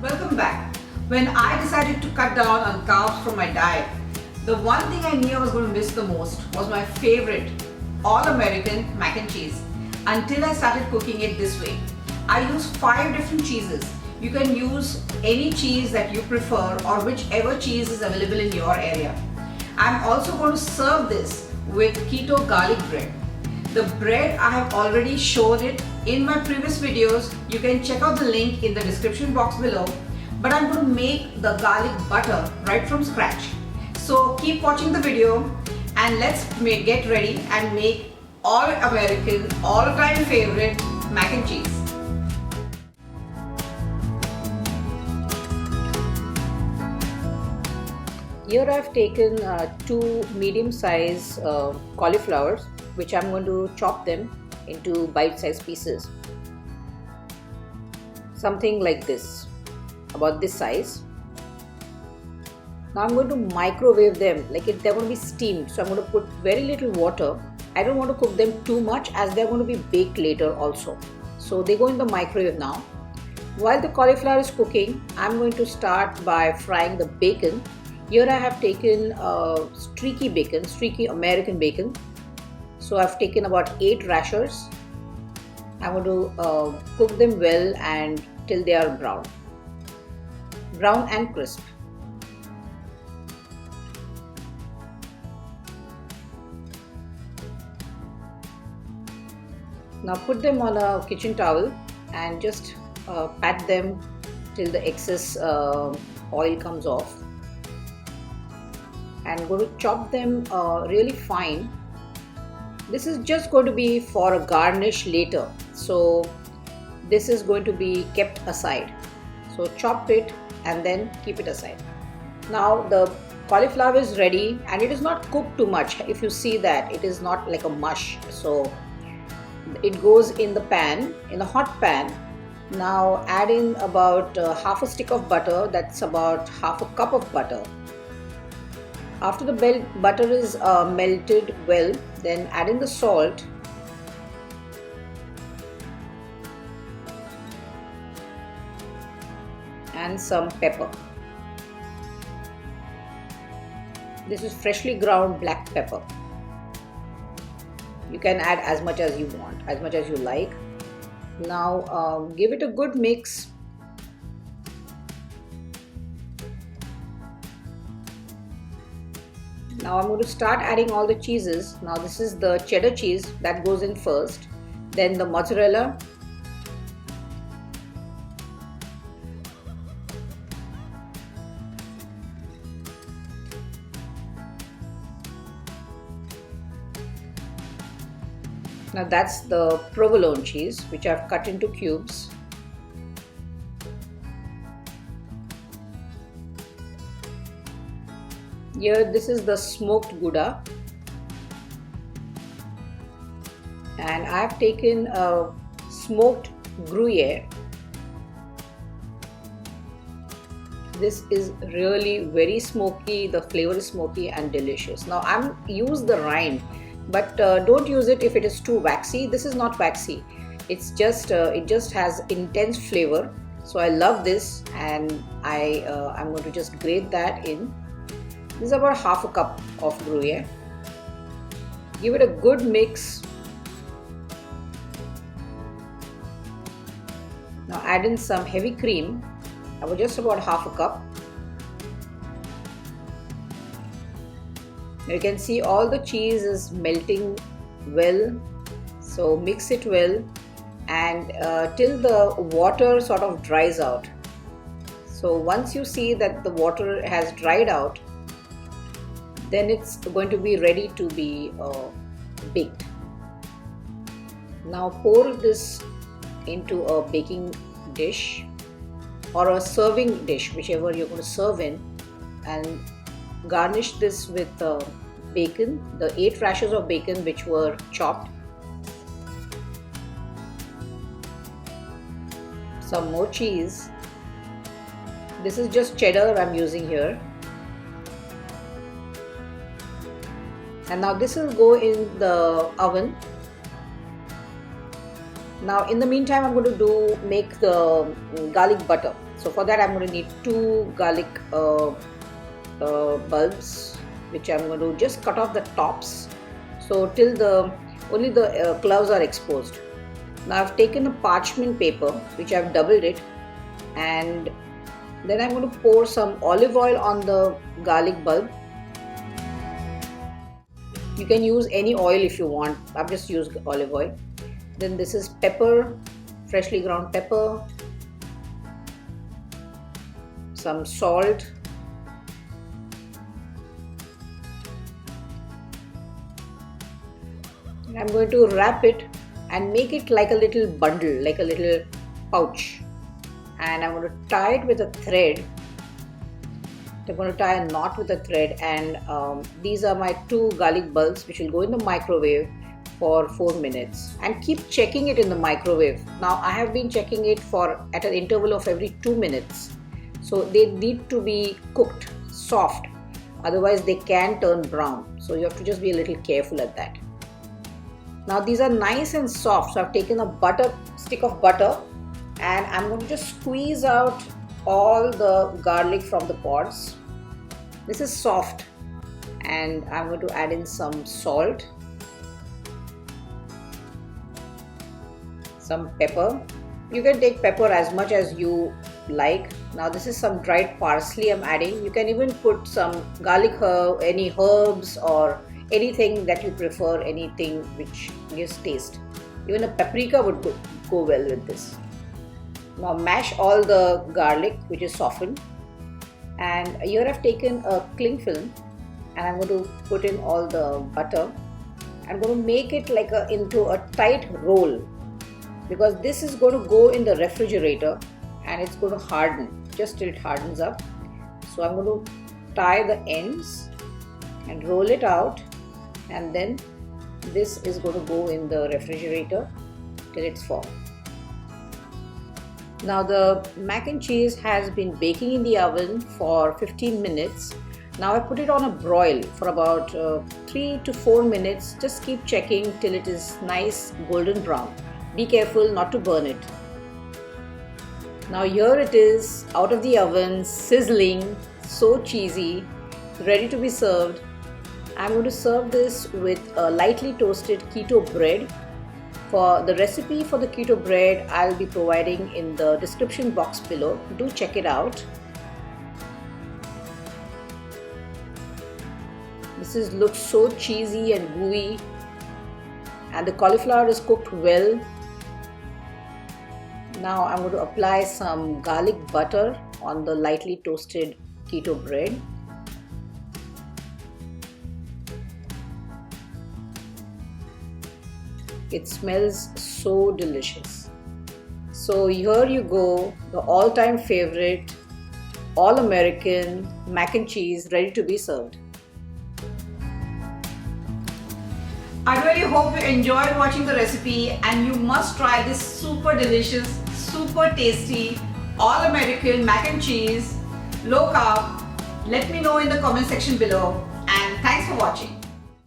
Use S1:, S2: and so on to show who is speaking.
S1: Welcome back. When I decided to cut down on carbs from my diet, the one thing I knew I was going to miss the most was my favorite all-American mac and cheese until I started cooking it this way. I use 5 different cheeses. You can use any cheese that you prefer or whichever cheese is available in your area. I'm also going to serve this with keto garlic bread. The bread, I have already shown it in my previous videos. You can check out the link in the description box below. But I'm going to make the garlic butter right from scratch. So keep watching the video and let's get ready and make all American, all-time favorite mac and cheese. Here I've taken 2 medium-sized cauliflowers, which I'm going to chop them into bite-sized pieces. Something like this, about this size. Now I'm going to microwave them, they're going to be steamed. So I'm going to put very little water. I don't want to cook them too much as they're going to be baked later also. So they go in the microwave now. While the cauliflower is cooking, I'm going to start by frying the bacon. Here I have taken streaky bacon, streaky American bacon. So I've taken about 8 rashers. I'm going to cook them well and till they are brown and crisp. Now put them on a kitchen towel and just pat them till the excess oil comes off. And going to chop them really fine. This is just going to be for a garnish later, so this is going to be kept aside. So chop it and then keep it aside. Now the cauliflower is ready and it is not cooked too much. If you see that, it is not like a mush, so it goes in the pan, in a hot pan. Now add in about half a stick of butter, that's about half a cup of butter. After the butter is melted well, then add in the salt and some pepper. This is freshly ground black pepper. You can add as much as you want, as much as you like. Now give it a good mix. Now I'm going to start adding all the cheeses. Now this is the cheddar cheese that goes in first, then the mozzarella, now that's the provolone cheese which I've cut into cubes. Here this is the smoked Gouda, and I have taken a smoked Gruyere. This is really very smoky, the flavor is smoky and delicious. Now I'm use the rind, but don't use it if it is too waxy. This is not waxy, it's just it just has intense flavor. So I love this, and I'm going to just grate that in. This is about half a cup of Gruyere. Give it a good mix. Now add in some heavy cream, about just about half a cup. Now you can see all the cheese is melting well, so mix it well and till the water sort of dries out. So once you see that the water has dried out, then it's going to be ready to be baked. Now pour this into a baking dish or a serving dish, whichever you're going to serve in, and garnish this with bacon, the 8 rashers of bacon which were chopped, some more cheese. This is just cheddar I'm using here. And now this will go in the oven. Now in the meantime, I'm going to make the garlic butter. So for that I'm going to need 2 garlic bulbs, which I'm going to just cut off the tops, so till only the cloves are exposed. Now I've taken a parchment paper which I've doubled it, and then I'm going to pour some olive oil on the garlic bulb. You can use any oil if you want. I've just used olive oil. Then this is pepper, freshly ground pepper, some salt, and I'm going to wrap it and make it like a little bundle, like a little pouch. And I'm going to tie it with a thread. I'm going to tie a knot with a thread, and these are my 2 garlic bulbs which will go in the microwave for 4 minutes, and keep checking it in the microwave. Now I have been checking it at an interval of every 2 minutes, so they need to be cooked soft, otherwise they can turn brown, so you have to just be a little careful at that. Now these are nice and soft, so I've taken a stick of butter, and I'm going to just squeeze out all the garlic from the pods. This is soft, and I'm going to add in some salt, some pepper. You can take pepper as much as you like. Now this is some dried parsley I'm adding. You can even put some garlic herb, any herbs or anything that you prefer, anything which gives taste. Even a paprika would go well with this. Now mash all the garlic which is softened, and here I've taken a cling film, and I'm going to put in all the butter. I'm going to make it like into a tight roll, because this is going to go in the refrigerator and it's going to harden just till it hardens up. So I'm going to tie the ends and roll it out, and then this is going to go in the refrigerator till it's formed. Now the mac and cheese has been baking in the oven for 15 minutes. Now I put it on a broil for about 3 to 4 minutes. Just keep checking till it is nice golden brown. Be careful not to burn it. Now here it is out of the oven, sizzling, so cheesy, ready to be served. I'm going to serve this with a lightly toasted keto bread. For the recipe for the keto bread, I'll be providing in the description box below. Do check it out. This looks so cheesy and gooey, and the cauliflower is cooked well. Now I'm going to apply some garlic butter on the lightly toasted keto bread. It smells so delicious. So here you go, the all-time favorite, all-American mac and cheese ready to be served. I really hope you enjoyed watching the recipe, and you must try this super delicious, super tasty, all-American mac and cheese, low carb. Let me know in the comment section below, and thanks for watching.